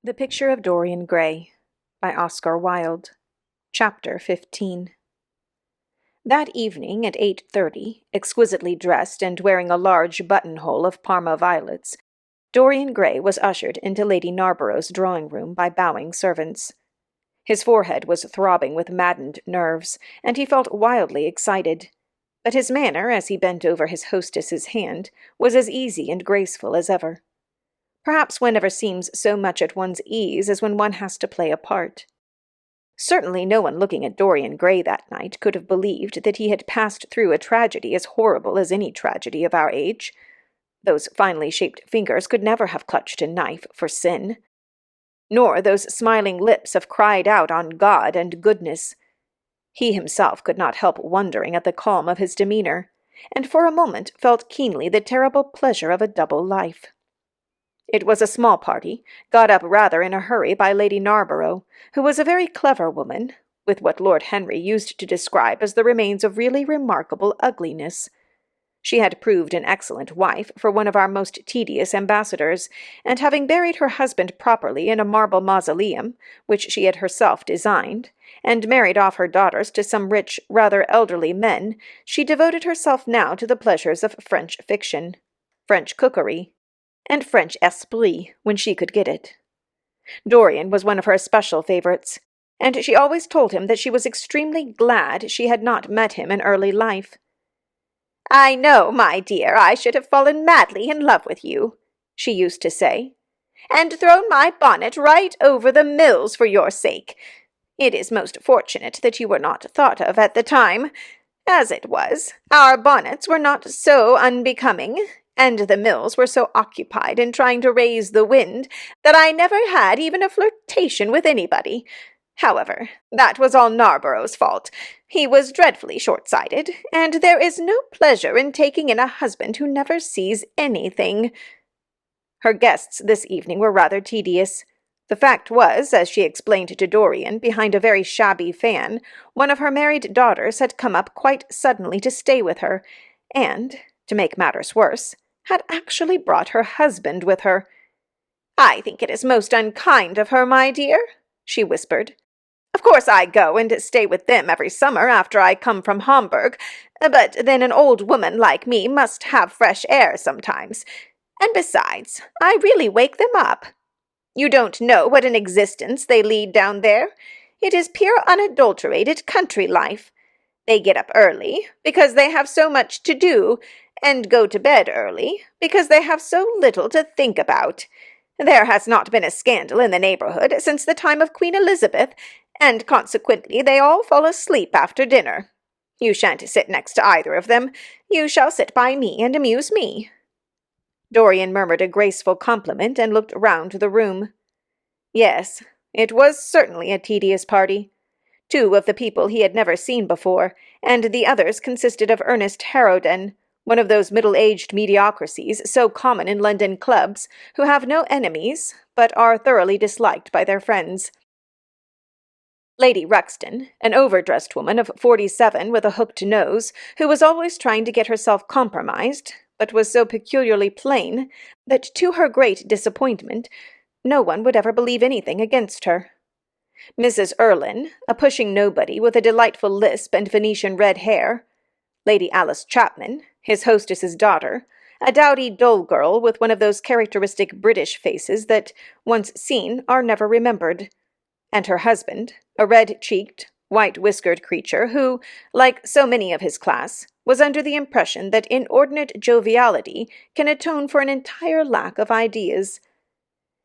The Picture of Dorian Gray by Oscar Wilde. Chapter 15. That evening at 8:30, exquisitely dressed and wearing a large buttonhole of Parma violets, Dorian Gray was ushered into Lady Narborough's drawing-room by bowing servants. His forehead was throbbing with maddened nerves, and he felt wildly excited. But his manner, as he bent over his hostess's hand, was as easy and graceful as ever. Perhaps one never seems so much at one's ease as when one has to play a part. Certainly no one looking at Dorian Gray that night could have believed that he had passed through a tragedy as horrible as any tragedy of our age. Those finely shaped fingers could never have clutched a knife for sin. Nor those smiling lips have cried out on God and goodness. He himself could not help wondering at the calm of his demeanor, and for a moment felt keenly the terrible pleasure of a double life. It was a small party, got up rather in a hurry by Lady Narborough, who was a very clever woman, with what Lord Henry used to describe as the remains of really remarkable ugliness. She had proved an excellent wife for one of our most tedious ambassadors, and having buried her husband properly in a marble mausoleum, which she had herself designed, and married off her daughters to some rich, rather elderly men, she devoted herself now to the pleasures of French fiction, French cookery, and French esprit when she could get it. Dorian was one of her especial favorites, and she always told him that she was extremely glad she had not met him in early life. "I know, my dear, I should have fallen madly in love with you," she used to say, "and thrown my bonnet right over the mills for your sake. It is most fortunate that you were not thought of at the time. As it was, our bonnets were not so unbecoming, and the mills were so occupied in trying to raise the wind that I never had even a flirtation with anybody. However, that was all Narborough's fault. He was dreadfully short-sighted, and there is no pleasure in taking in a husband who never sees anything." Her guests this evening were rather tedious. The fact was, as she explained to Dorian behind a very shabby fan, one of her married daughters had come up quite suddenly to stay with her, and, to make matters worse, had actually brought her husband with her. "I think it is most unkind of her, my dear," she whispered. "Of course I go and stay with them every summer after I come from Hamburg, but then an old woman like me must have fresh air sometimes. And besides, I really wake them up. You don't know what an existence they lead down there. It is pure unadulterated country life. They get up early, because they have so much to do, and go to bed early, because they have so little to think about. There has not been a scandal in the neighborhood since the time of Queen Elizabeth, and consequently they all fall asleep after dinner. You shan't sit next to either of them. You shall sit by me and amuse me." Dorian murmured a graceful compliment and looked round the room. Yes, it was certainly a tedious party. Two of the people he had never seen before, and the others consisted of Ernest Harrowden, one of those middle-aged mediocrities so common in London clubs, who have no enemies, but are thoroughly disliked by their friends. Lady Ruxton, an overdressed woman of 47 with a hooked nose, who was always trying to get herself compromised, but was so peculiarly plain that, to her great disappointment, no one would ever believe anything against her. Mrs. Erlynne, a pushing nobody with a delightful lisp and Venetian red hair. Lady Alice Chapman, his hostess's daughter, a dowdy dull girl with one of those characteristic British faces that, once seen, are never remembered, and her husband, a red-cheeked, white-whiskered creature who, like so many of his class, was under the impression that inordinate joviality can atone for an entire lack of ideas.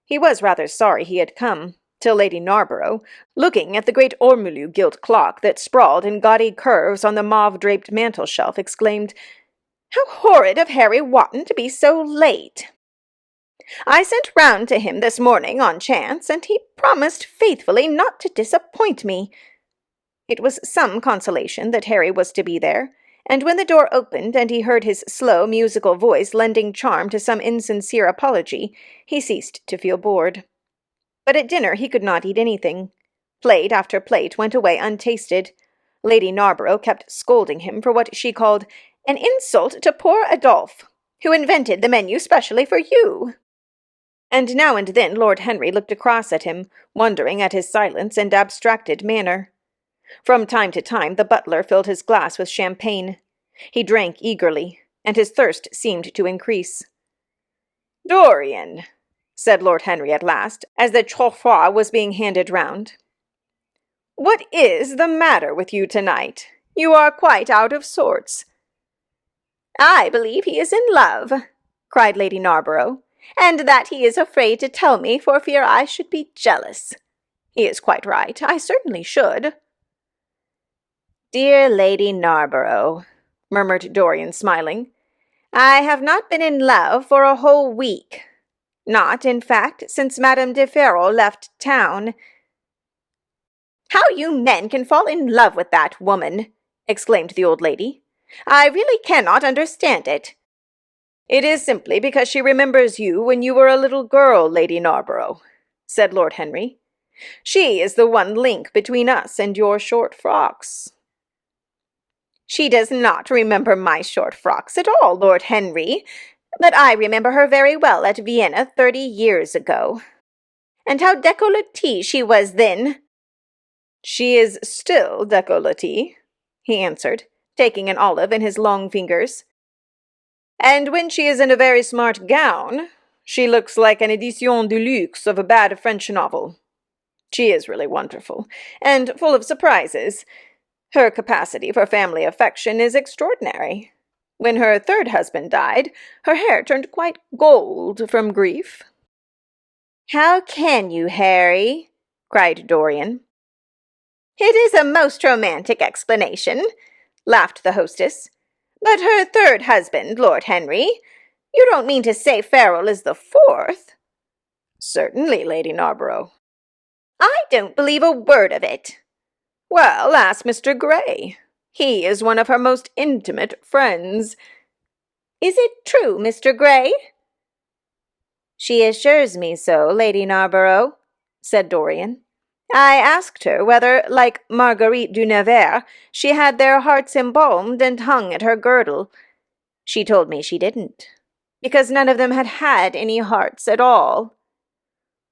He was rather sorry he had come, till Lady Narborough, looking at the great ormolu gilt clock that sprawled in gaudy curves on the mauve-draped mantel-shelf, exclaimed, "How horrid of Harry Wotton to be so late! I sent round to him this morning on chance, and he promised faithfully not to disappoint me." It was some consolation that Harry was to be there, and when the door opened and he heard his slow, musical voice lending charm to some insincere apology, he ceased to feel bored. But at dinner he could not eat anything. Plate after plate went away untasted. Lady Narborough kept scolding him for what she called an insult to poor Adolphe, who invented the menu specially for you. and now and then Lord Henry looked across at him, wondering at his silence and abstracted manner. From time to time the butler filled his glass with champagne. He drank eagerly, and his thirst seemed to increase. "Dorian," said Lord Henry at last, as the chaud-froid was being handed round. "What is the matter with you tonight? You are quite out of sorts." "I believe he is in love," cried Lady Narborough, "and that he is afraid to tell me for fear I should be jealous. He is quite right. I certainly should." "Dear Lady Narborough," murmured Dorian, smiling, "I have not been in love for a whole week. Not, in fact, since Madame de Ferrol left town." "How you men can fall in love with that woman!" exclaimed the old lady. "I really cannot understand it." "It is simply because she remembers you when you were a little girl, Lady Narborough," said Lord Henry. "She is the one link between us and your short frocks." "She does not remember my short frocks at all, Lord Henry, but I remember her very well at Vienna 30 years ago. And how décolletée she was then." "She is still décolletée," he answered, taking an olive in his long fingers. "And when she is in a very smart gown, she looks like an édition de luxe of a bad French novel. She is really wonderful, and full of surprises. Her capacity for family affection is extraordinary. When her third husband died, her hair turned quite gold from grief." "How can you, Harry?" cried Dorian. "It is a most romantic explanation," laughed the hostess. "But her third husband, Lord Henry, you don't mean to say Ferrol is the fourth?" "Certainly, Lady Narborough." "I don't believe a word of it." "Well, ask Mr. Gray. He is one of her most intimate friends." "Is it true, Mr. Gray?" "She assures me so, Lady Narborough," said Dorian. "I asked her whether, like Marguerite de Nevers, she had their hearts embalmed and hung at her girdle. She told me she didn't, because none of them had any hearts at all."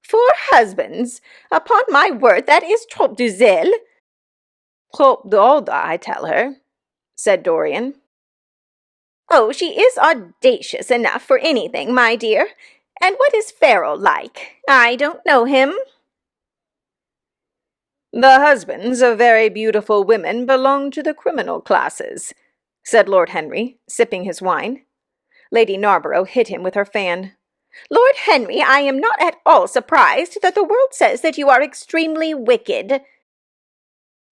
"4 husbands? Upon my word, that is trop de zèle." "Trop d'ordre, I tell her," said Dorian. "Oh, she is audacious enough for anything, my dear. And what is Ferrol like? I don't know him." "The husbands of very beautiful women belong to the criminal classes," said Lord Henry, sipping his wine. Lady Narborough hit him with her fan. "Lord Henry, I am not at all surprised that the world says that you are extremely wicked."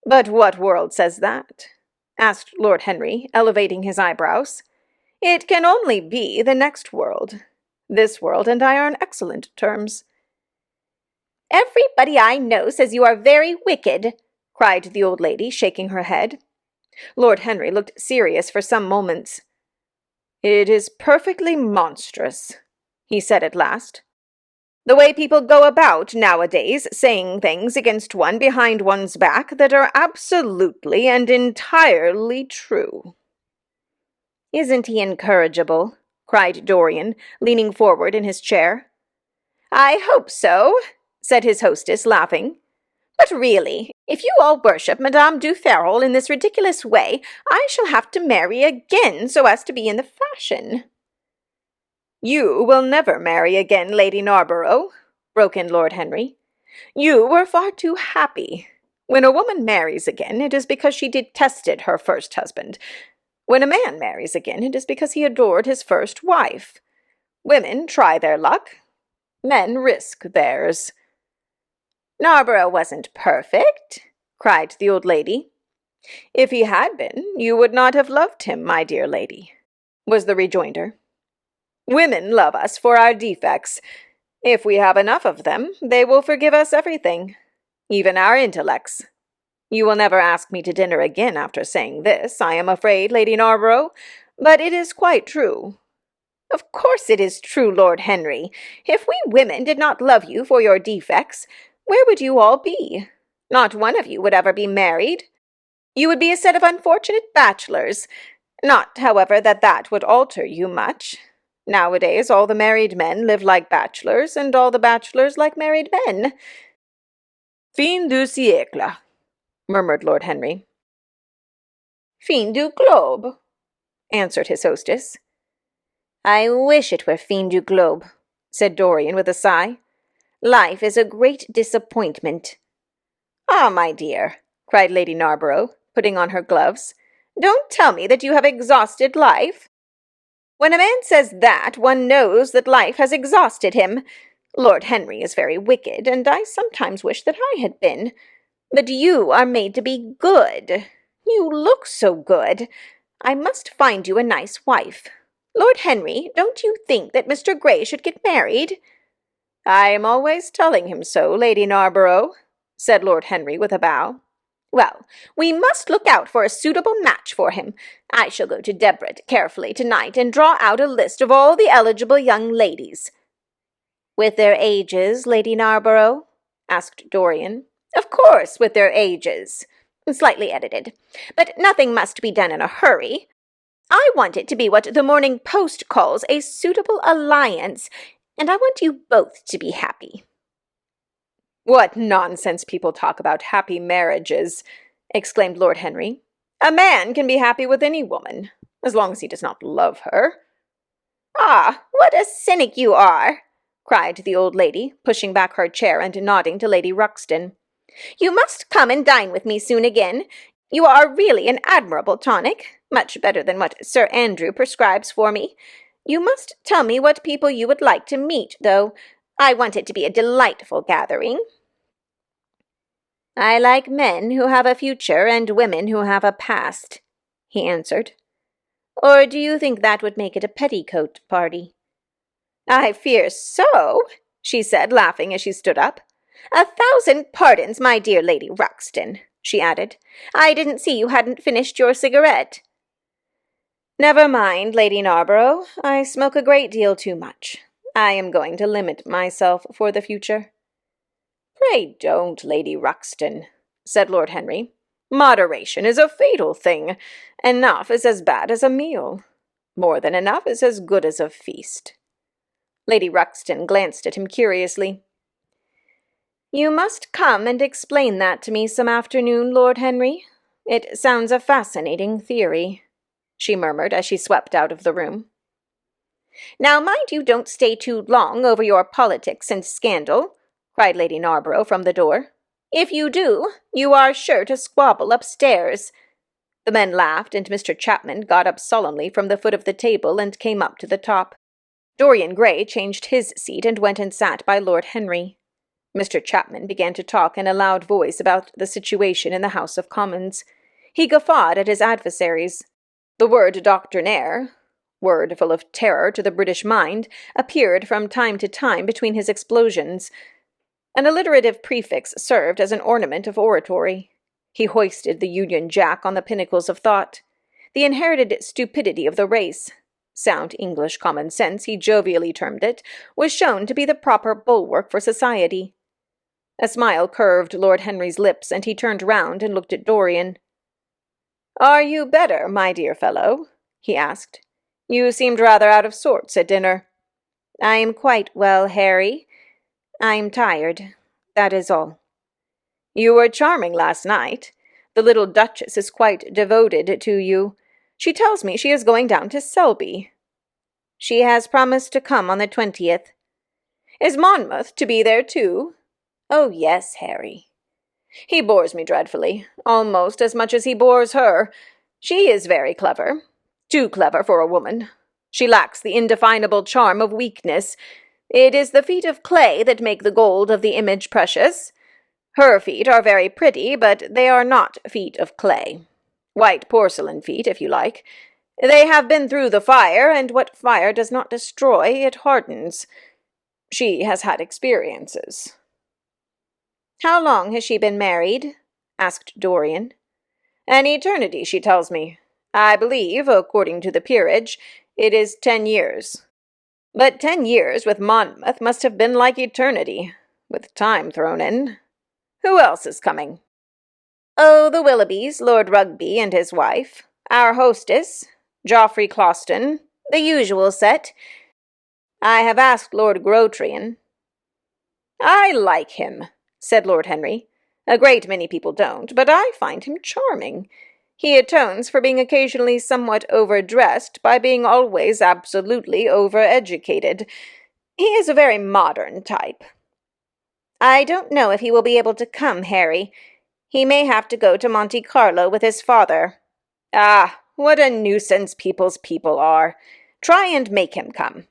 "But what world says that?" asked Lord Henry, elevating his eyebrows. "It can only be the next world. This world and I are on excellent terms." "Everybody I know says you are very wicked," cried the old lady, shaking her head. Lord Henry looked serious for some moments. "It is perfectly monstrous," he said at last. "The way people go about nowadays, saying things against one behind one's back that are absolutely and entirely true." "Isn't he incorrigible?" cried Dorian, leaning forward in his chair. "I hope so," said his hostess, laughing. "But really, if you all worship Madame du Ferrol in this ridiculous way, I shall have to marry again so as to be in the fashion." "You will never marry again, Lady Narborough," broke in Lord Henry. "You were far too happy. When a woman marries again, it is because she detested her first husband. When a man marries again, it is because he adored his first wife. Women try their luck. Men risk theirs." "Narborough wasn't perfect," cried the old lady. "If he had been, you would not have loved him, my dear lady," was the rejoinder. "Women love us for our defects. If we have enough of them, they will forgive us everything, even our intellects. You will never ask me to dinner again after saying this, I am afraid, Lady Narborough, but it is quite true." "Of course it is true, Lord Henry. If we women did not love you for your defects, where would you all be? Not one of you would ever be married. You would be a set of unfortunate bachelors. Not, however, that would alter you much. Nowadays all the married men live like bachelors, and all the bachelors like married men." "Fin du siècle," murmured Lord Henry. "Fin du globe," answered his hostess. "I wish it were fin du globe," said Dorian with a sigh. "Life is a great disappointment." "Ah, my dear," cried Lady Narborough, putting on her gloves, "don't tell me that you have exhausted life. When a man says that, one knows that life has exhausted him. Lord Henry is very wicked, and I sometimes wish that I had been. But you are made to be good. You look so good. I must find you a nice wife. Lord Henry, don't you think that Mr. Gray should get married?" "I am always telling him so, Lady Narborough," said Lord Henry with a bow. "Well, we must look out for a suitable match for him. I shall go to Debrett carefully tonight and draw out a list of all the eligible young ladies." "With their ages, Lady Narborough?" asked Dorian. "Of course, with their ages. Slightly edited. But nothing must be done in a hurry. I want it to be what the Morning Post calls a suitable alliance, and I want you both to be happy." "What nonsense people talk about happy marriages!" exclaimed Lord Henry. "A man can be happy with any woman, as long as he does not love her." "Ah, what a cynic you are!" cried the old lady, pushing back her chair and nodding to Lady Ruxton. "You must come and dine with me soon again. You are really an admirable tonic, much better than what Sir Andrew prescribes for me. You must tell me what people you would like to meet, though. I want it to be a delightful gathering." "I like men who have a future and women who have a past," he answered. "Or do you think that would make it a petticoat party?" "I fear so," she said, laughing as she stood up. "1,000 pardons, my dear Lady Ruxton," she added. "I didn't see you hadn't finished your cigarette." "Never mind, Lady Narborough. I smoke a great deal too much. I am going to limit myself for the future." "Pray don't, Lady Ruxton," said Lord Henry. "Moderation is a fatal thing. Enough is as bad as a meal. More than enough is as good as a feast." Lady Ruxton glanced at him curiously. "You must come and explain that to me some afternoon, Lord Henry. It sounds a fascinating theory," she murmured as she swept out of the room. "Now mind you don't stay too long over your politics and scandal," cried Lady Narborough from the door. "If you do, you are sure to squabble upstairs." The men laughed, and Mr. Chapman got up solemnly from the foot of the table and came up to the top. Dorian Gray changed his seat and went and sat by Lord Henry. Mr. Chapman began to talk in a loud voice about the situation in the House of Commons. He guffawed at his adversaries. The word doctrinaire, word full of terror to the British mind, appeared from time to time between his explosions. An alliterative prefix served as an ornament of oratory. He hoisted the Union Jack on the pinnacles of thought. The inherited stupidity of the race, sound English common sense he jovially termed it, was shown to be the proper bulwark for society. A smile curved Lord Henry's lips, and he turned round and looked at Dorian. "Are you better, my dear fellow?" he asked. "You seemed rather out of sorts at dinner." "I am quite well, Harry. I'm tired. That is all." "You were charming last night. The little Duchess is quite devoted to you. She tells me she is going down to Selby." "She has promised to come on the 20th. "Is Monmouth to be there too?" "Oh, yes, Harry." "He bores me dreadfully, almost as much as he bores her. She is very clever. Too clever for a woman. She lacks the indefinable charm of weakness. It is the feet of clay that make the gold of the image precious. Her feet are very pretty, but they are not feet of clay. White porcelain feet, if you like. They have been through the fire, and what fire does not destroy, it hardens. She has had experiences." "How long has she been married?" asked Dorian. "An eternity, she tells me. I believe, according to the peerage, it is 10 years. But 10 years with Monmouth must have been like eternity, with time thrown in. Who else is coming?" "Oh, the Willoughbys, Lord Rugby and his wife, our hostess, Geoffrey Closton, the usual set. I have asked Lord Grotrian." "I like him," said Lord Henry. "A great many people don't, but I find him charming. He atones for being occasionally somewhat overdressed by being always absolutely overeducated. He is a very modern type." "I don't know if he will be able to come, Harry. He may have to go to Monte Carlo with his father." "Ah, what a nuisance people's people are. Try and make him come.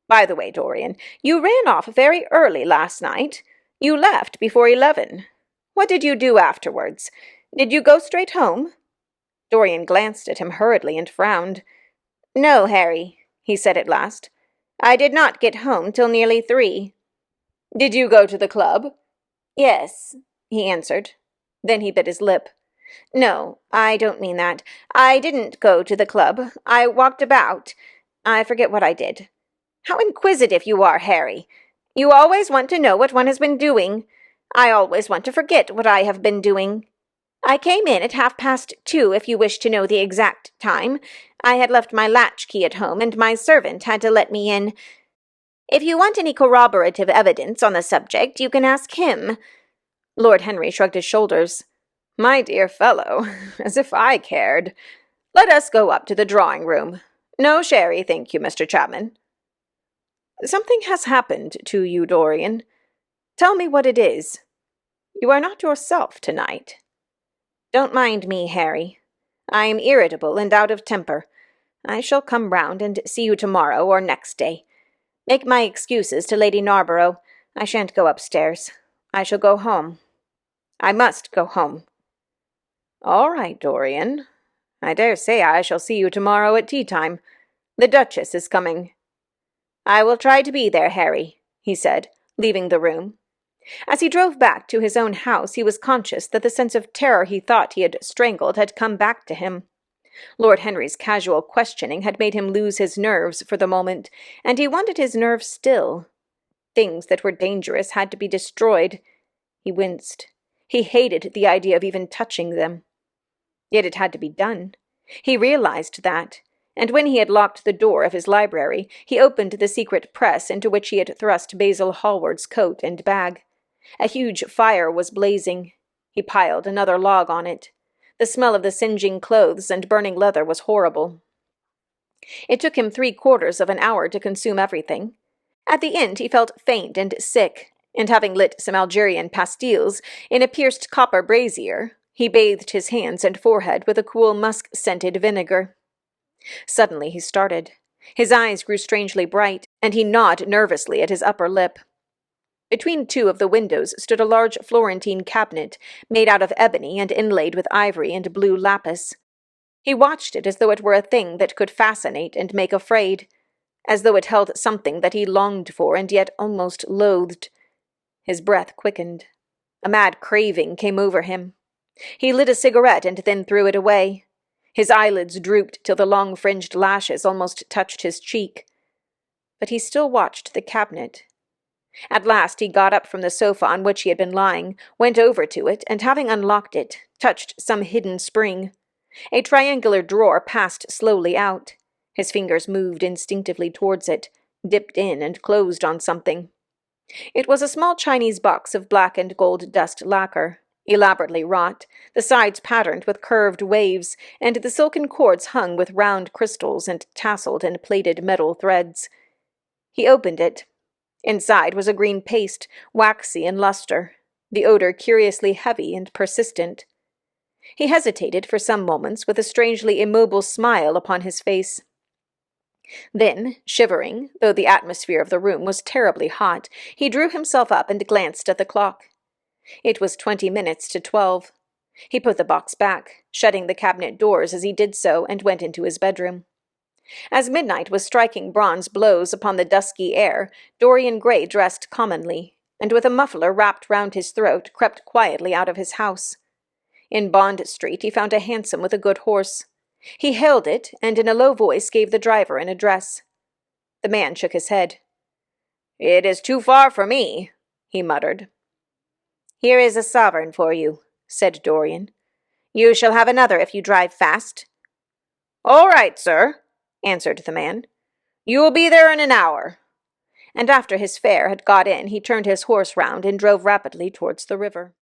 By the way, Dorian, you ran off very early last night. You left before 11. What did you do afterwards? Did you go straight home?" Dorian glanced at him hurriedly and frowned. "No, Harry," he said at last. "I did not get home till nearly 3. "Did you go to the club?" "Yes," he answered. Then he bit his lip. "No, I don't mean that. I didn't go to the club. I walked about. I forget what I did. How inquisitive you are, Harry. You always want to know what one has been doing. I always want to forget what I have been doing. I came in at 2:30, if you wish to know the exact time. I had left my latchkey at home, and my servant had to let me in. If you want any corroborative evidence on the subject, you can ask him." Lord Henry shrugged his shoulders. "My dear fellow, as if I cared. Let us go up to the drawing-room. No sherry, thank you, Mr. Chapman." "Something has happened to you, Dorian. Tell me what it is. You are not yourself tonight." "Don't mind me, Harry. I am irritable and out of temper. I shall come round and see you tomorrow or next day. Make my excuses to Lady Narborough. I shan't go upstairs. I shall go home. I must go home." "All right, Dorian. I dare say I shall see you tomorrow at tea-time. The Duchess is coming." "I will try to be there, Harry," he said, leaving the room. As he drove back to his own house, he was conscious that the sense of terror he thought he had strangled had come back to him. Lord Henry's casual questioning had made him lose his nerves for the moment, and he wanted his nerves still. Things that were dangerous had to be destroyed. He winced. He hated the idea of even touching them. Yet it had to be done. He realized that, and when he had locked the door of his library, he opened the secret press into which he had thrust Basil Hallward's coat and bag. A huge fire was blazing. He piled another log on it. The smell of the singeing clothes and burning leather was horrible. It took him 3/4 of an hour to consume everything. At the end he felt faint and sick, and having lit some Algerian pastilles in a pierced copper brazier, he bathed his hands and forehead with a cool musk-scented vinegar. Suddenly he started. His eyes grew strangely bright, and he gnawed nervously at his upper lip. Between 2 of the windows stood a large Florentine cabinet, made out of ebony and inlaid with ivory and blue lapis. He watched it as though it were a thing that could fascinate and make afraid, as though it held something that he longed for and yet almost loathed. His breath quickened. A mad craving came over him. He lit a cigarette and then threw it away. His eyelids drooped till the long fringed lashes almost touched his cheek. But he still watched the cabinet. At last he got up from the sofa on which he had been lying, went over to it, and having unlocked it, touched some hidden spring. A triangular drawer passed slowly out. His fingers moved instinctively towards it, dipped in and closed on something. It was a small Chinese box of black and gold dust lacquer, elaborately wrought, the sides patterned with curved waves, and the silken cords hung with round crystals and tasseled and plaited metal threads. He opened it. Inside was a green paste, waxy in luster, the odor curiously heavy and persistent. He hesitated for some moments with a strangely immobile smile upon his face. Then, shivering, though the atmosphere of the room was terribly hot, he drew himself up and glanced at the clock. It was 20 minutes to 12. He put the box back, shutting the cabinet doors as he did so, and went into his bedroom. As midnight was striking bronze blows upon the dusky air, Dorian Gray dressed commonly, and with a muffler wrapped round his throat, crept quietly out of his house. In Bond Street he found a hansom with a good horse. He hailed it, and in a low voice gave the driver an address. The man shook his head. "It is too far for me," he muttered. "Here is a sovereign for you," said Dorian. "You shall have another if you drive fast." "All right, sir," answered the man. "You will be there in an hour." and after his fare had got in he turned his horse round and drove rapidly towards the river.